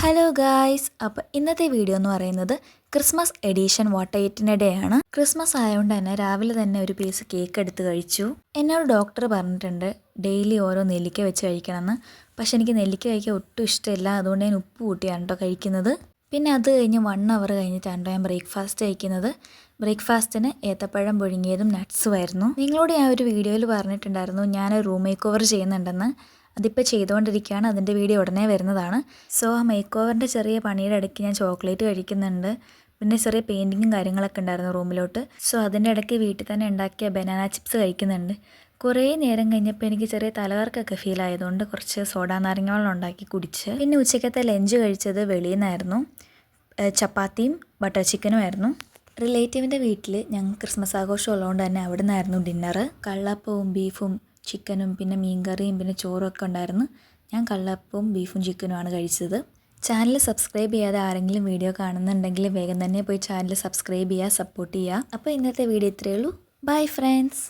Hello guys, അപ്പോൾ ഇന്നത്തെ video എന്ന് പറയുന്നത് ക്രിസ്മസ് എഡീഷൻ വാട്ടർ ഡേ ആണ്. ക്രിസ്മസ് ആയതുകൊണ്ട് തന്നെ രാവിലെ തന്നെ ഒരു പീസ് കേക്ക് എടുത്ത് കഴിച്ചു. എന്നോട് ഡോക്ടർ പറഞ്ഞിട്ടുണ്ട് ഡെയിലി ഓരോ നെല്ലിക്ക വെച്ച് കഴിക്കണമെന്ന്. പക്ഷെ എനിക്ക് നെല്ലിക്ക കഴിക്കാൻ ഒട്ടും ഇഷ്ടമില്ല, അതുകൊണ്ട് ഞാൻ ഉപ്പ് കൂട്ടിയാണ് കേട്ടോ കഴിക്കുന്നത്. പിന്നെ അത് കഴിഞ്ഞ് 1 അവർ കഴിഞ്ഞിട്ടാണ് ഞാൻ ബ്രേക്ക്ഫാസ്റ്റ് കഴിക്കുന്നത്. ബ്രേക്ക്ഫാസ്റ്റിന് ഏത്തപ്പഴം പുഴുങ്ങിയതും നട്ട്സും ആയിരുന്നു. നിങ്ങളോട് ഞാൻ ഒരു വീഡിയോയിൽ പറഞ്ഞിട്ടുണ്ടായിരുന്നു ഞാൻ റൂം മേക്ക് ഓവർ ചെയ്യുന്നുണ്ടെന്ന്. അതിപ്പോൾ ചെയ്തുകൊണ്ടിരിക്കുകയാണ്, അതിൻ്റെ വീഡിയോ ഉടനെ വരുന്നതാണ്. സോ ആ മേക്ക് ഓവറിൻ്റെ ചെറിയ പണിയുടെ ഇടയ്ക്ക് ഞാൻ ചോക്ലേറ്റ് കഴിക്കുന്നുണ്ട്. പിന്നെ ചെറിയ പെയിൻറ്റിങ്ങും കാര്യങ്ങളൊക്കെ ഉണ്ടായിരുന്നു റൂമിലോട്ട്. സോ അതിൻ്റെ ഇടയ്ക്ക് വീട്ടിൽ തന്നെ ഉണ്ടാക്കിയ ബനാന ചിപ്സ് കഴിക്കുന്നുണ്ട്. കുറേ നേരം കഴിഞ്ഞപ്പോൾ എനിക്ക് ചെറിയ തലകർക്കൊക്കെ ഫീൽ ആയതുകൊണ്ട് കുറച്ച് സോഡാ നാരങ്ങ വെള്ളം ഉണ്ടാക്കി കുടിച്ച്. പിന്നെ ഉച്ചക്കത്തെ ലഞ്ച് കഴിച്ചത് വെളിയിൽ നിന്നായിരുന്നു. ചപ്പാത്തിയും ബട്ടർ ചിക്കനും ആയിരുന്നു. റിലേറ്റീവിൻ്റെ വീട്ടിൽ ഞങ്ങൾ ക്രിസ്മസ് ആഘോഷം ഉള്ളതുകൊണ്ട് തന്നെ അവിടെ നിന്നായിരുന്നു ഡിന്നറ്. കള്ളപ്പവും ബീഫും ചിക്കനും പിന്നെ മീൻകറിയും പിന്നെ ചോറും ഒക്കെ ഉണ്ടായിരുന്നു. ഞാൻ കള്ളപ്പവും ബീഫും ചിക്കനുമാണ് കഴിച്ചത്. ചാനൽ സബ്സ്ക്രൈബ് ചെയ്യാതെ ആരെങ്കിലും വീഡിയോ കാണുന്നുണ്ടെങ്കിൽ വേഗം തന്നെ പോയി ചാനൽ സബ്സ്ക്രൈബ് ചെയ്യുക, സപ്പോർട്ട് ചെയ്യുക. അപ്പോൾ ഇന്നത്തെ വീഡിയോ ഇത്രയേ ഉള്ളൂ. Bye friends.